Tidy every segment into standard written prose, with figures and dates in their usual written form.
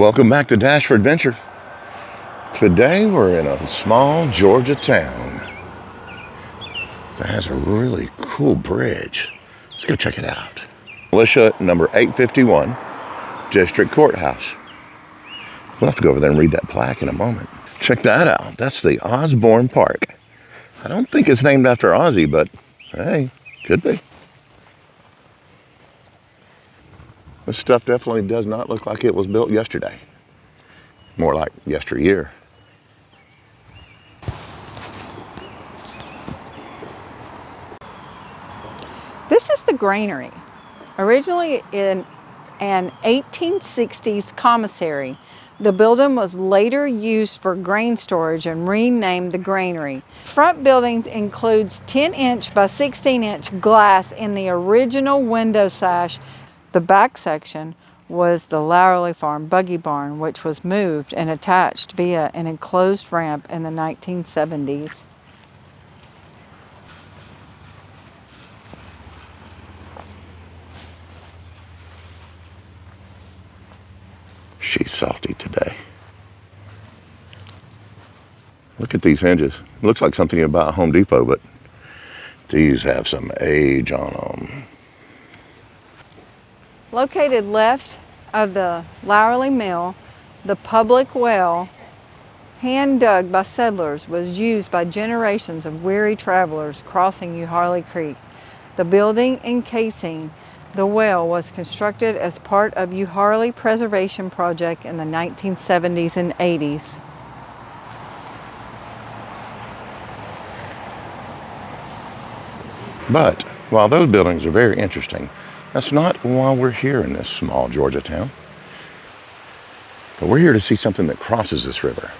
Welcome back to Dash for Adventure. Today we're in a small Georgia town that has a really cool bridge. Let's go check it out. Militia number 851, District Courthouse. We'll have to go over there and read that plaque in a moment. Check that out. That's the Osborne Park. I don't think it's named after Ozzy, but hey, could be. This stuff definitely does not look like it was built yesterday. More like yesteryear. This is the granary. Originally in an 1860s commissary, the building was later used for grain storage and renamed the granary. Front buildings includes 10-inch by 16-inch glass in the original window sash. The back section was the Euharlee Farm buggy barn, which was moved and attached via an enclosed ramp in the 1970s. She's salty today. Look at these hinges. Looks like something you buy at Home Depot, but these have some age on them. Located left of the Euharlee Mill, the public well, hand dug by settlers, was used by generations of weary travelers crossing Euharlee Creek. The building encasing the well was constructed as part of Euharlee Preservation Project in the 1970s and 80s. But while those buildings are very interesting, that's not why we're here in this small Georgia town. But we're here to see something that crosses this river.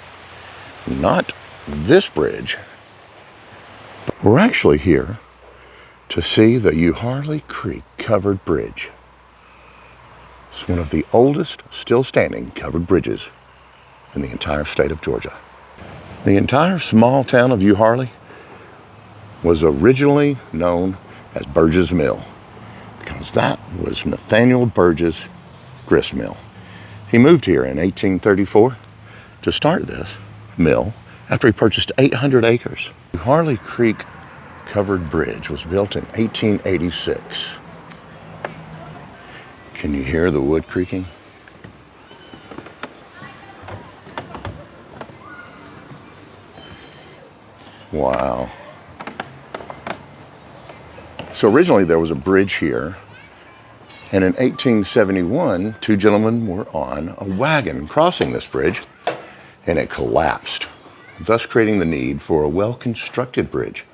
Not this bridge. But we're actually here to see the Euharlee Creek Covered Bridge. It's one of the oldest still standing covered bridges in the entire state of Georgia. The entire small town of Euharlee was originally known as Burge's Mill, because that was Nathaniel Burge's grist mill. He moved here in 1834 to start this mill after he purchased 800 acres. Euharlee Creek Covered Bridge was built in 1886. Can you hear the wood creaking? Wow. So originally there was a bridge here, and in 1871, two gentlemen were on a wagon crossing this bridge, and it collapsed, thus creating the need for a well-constructed bridge.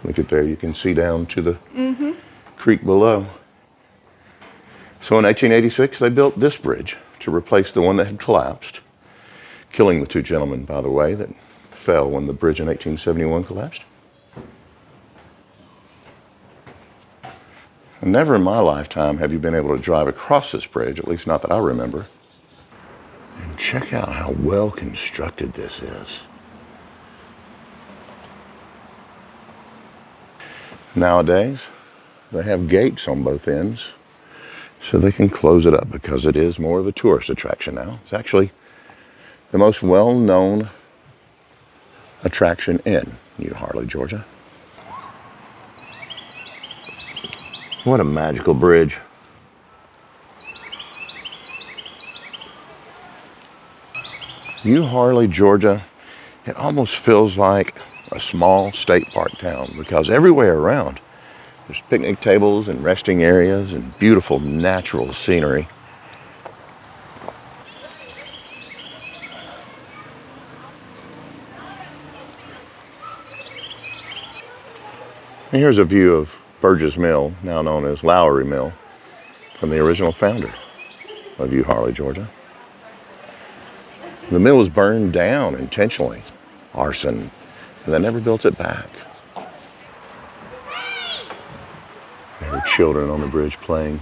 Look at there, you can see down to the creek below. So in 1886, they built this bridge to replace the one that had collapsed, killing the two gentlemen, by the way, that fell when the bridge in 1871 collapsed. And never in my lifetime have you been able to drive across this bridge, at least not that I remember. And check out how well constructed this is. Nowadays, they have gates on both ends so they can close it up because it is more of a tourist attraction now. It's actually the most well-known attraction in Euharlee, Georgia. What a magical bridge. Euharlee, Georgia, it almost feels like a small state park town because everywhere around there's picnic tables and resting areas and beautiful natural scenery. And here's a view of Burge's Mill, now known as Euharlee Mill, from the original founder of Euharlee, Georgia. The mill was burned down intentionally, arson, and they never built it back. There were children on the bridge playing.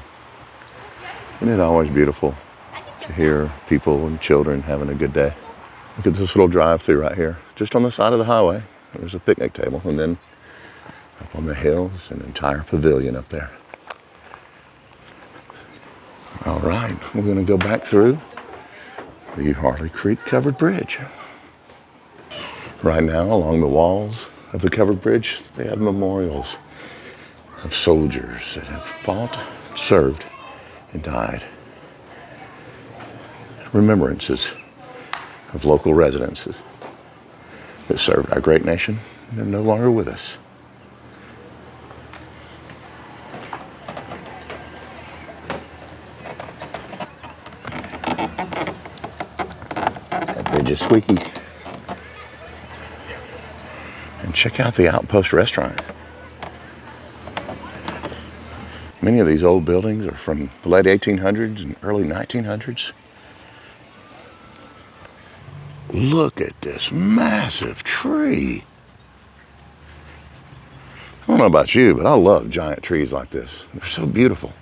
Isn't it always beautiful to hear people and children having a good day? Look at this little drive-through right here, just on the side of the highway. There's a picnic table, and then up on the hills, an entire pavilion up there. All right, we're gonna go back through the Euharlee Creek Covered Bridge. Right now, along the walls of the covered bridge, they have memorials of soldiers that have fought, served, and died. Remembrances of local residents that served our great nation and are no longer with us. That bridge is squeaky. And check out the Outpost restaurant. Many of these old buildings are from the late 1800s and early 1900s. Look at this massive tree. I don't know about you, but I love giant trees like this. They're so beautiful.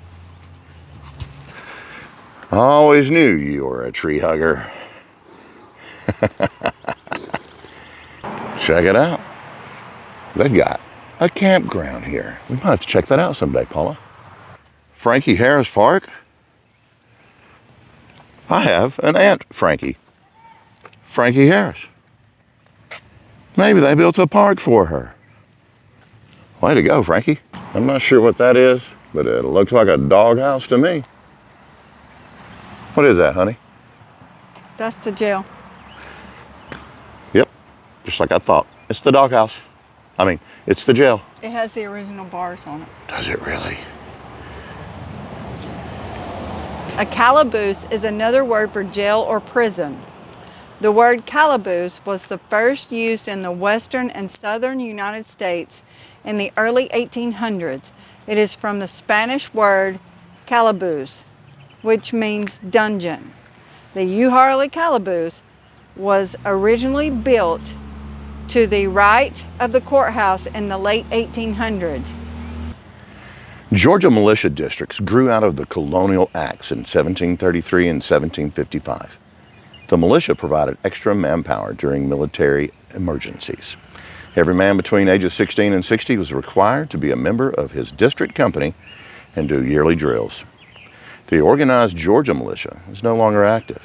I always knew you were a tree hugger. Check it out. They've got a campground here. We might have to check that out someday, Paula. Frankie Harris Park. I have an Aunt Frankie. Frankie Harris. Maybe they built a park for her. Way to go, Frankie. I'm not sure what that is, but it looks like a doghouse to me. What is that, honey? That's the jail. Yep, just like I thought. It's the doghouse. I mean, it's the jail. It has the original bars on it. Does it really? A calaboose is another word for jail or prison. The word calaboose was the first used in the western and southern United States in the early 1800s. It is from the Spanish word calaboose, which means dungeon. The Euharlee calaboose was originally built to the right of the courthouse in the late 1800s. Georgia militia districts grew out of the colonial acts in 1733 and 1755. The militia provided extra manpower during military emergencies. Every man between ages 16 and 60 was required to be a member of his district company and do yearly drills. The organized Georgia militia is no longer active,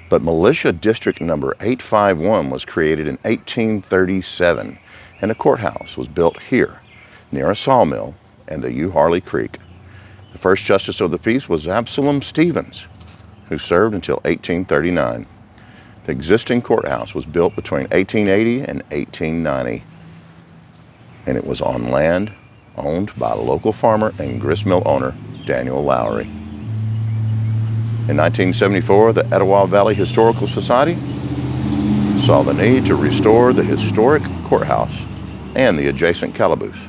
but Militia District number 851 was created in 1837, and a courthouse was built here near a sawmill and the Euharlee Creek. The first justice of the peace was Absalom Stevens, who served until 1839. The existing courthouse was built between 1880 and 1890, and it was on land owned by local farmer and gristmill owner Daniel Lowry. In 1974, the Etowah Valley Historical Society saw the need to restore the historic courthouse and the adjacent calaboose.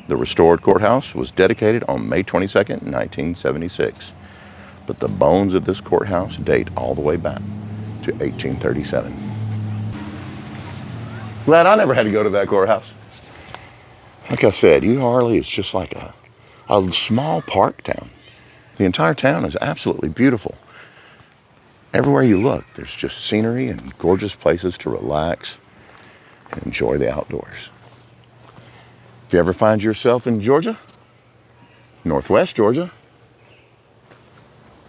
The restored courthouse was dedicated on May 22, 1976, but the bones of this courthouse date all the way back to 1837. Glad I never had to go to that courthouse. Like I said, Euharlee is just like a small park town. The entire town is absolutely beautiful. Everywhere you look, there's just scenery and gorgeous places to relax and enjoy the outdoors. If you ever find yourself in Georgia, Northwest Georgia,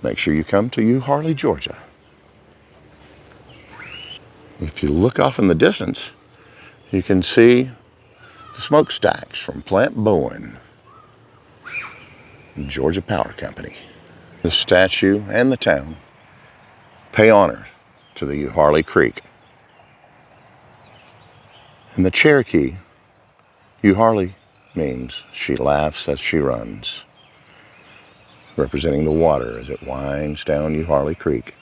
make sure you come to Euharlee, Georgia. If you look off in the distance, you can see the smokestacks from Plant Bowen, Georgia Power Company. The statue and the town pay honor to the Euharlee Creek. In the Cherokee, Euharlee means she laughs as she runs, representing the water as it winds down Euharlee Creek.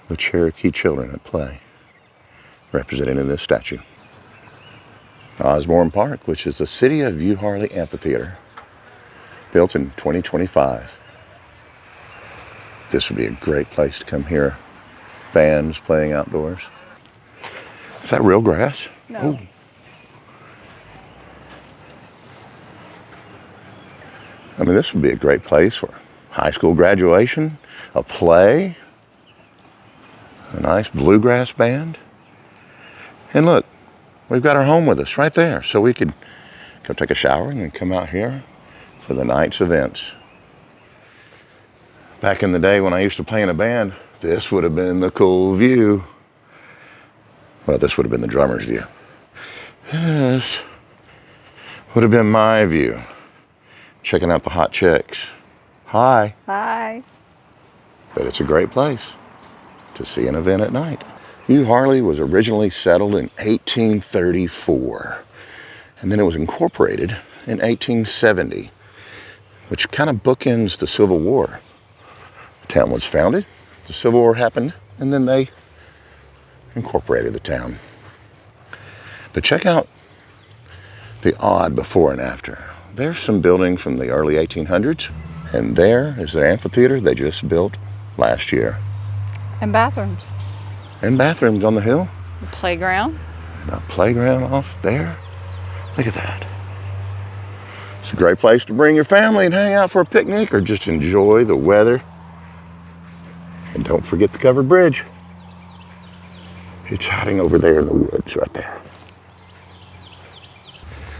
The Cherokee children at play, represented in this statue. Osborne Park, which is the City of Euharlee Amphitheater, built in 2025. This would be a great place to come hear bands playing outdoors. Is that real grass? No. Ooh. I mean, this would be a great place for high school graduation, a play, a nice bluegrass band. And look, we've got our home with us right there, so we could go take a shower and then come out here for the night's events. Back in the day when I used to play in a band, this would have been the cool view. Well, this would have been the drummer's view. This would have been my view. Checking out the hot chicks. Hi. Hi. But it's a great place to see an event at night. Euharlee was originally settled in 1834, and then it was incorporated in 1870, which kind of bookends the Civil War. The town was founded, the Civil War happened, and then they incorporated the town. But check out the odd before and after. There's some buildings from the early 1800s, and there is the amphitheater they just built last year. And bathrooms. And bathrooms on the hill. The playground. And a playground off there. Look at that. It's a great place to bring your family and hang out for a picnic or just enjoy the weather. And don't forget the covered bridge. It's hiding over there in the woods right there.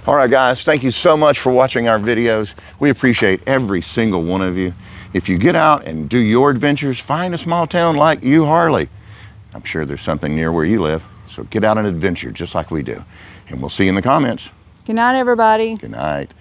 All right, guys, thank you so much for watching our videos. We appreciate every single one of you. If you get out and do your adventures, find a small town like Euharlee. I'm sure there's something near where you live. So get out and adventure just like we do. And we'll see you in the comments. Good night, everybody. Good night.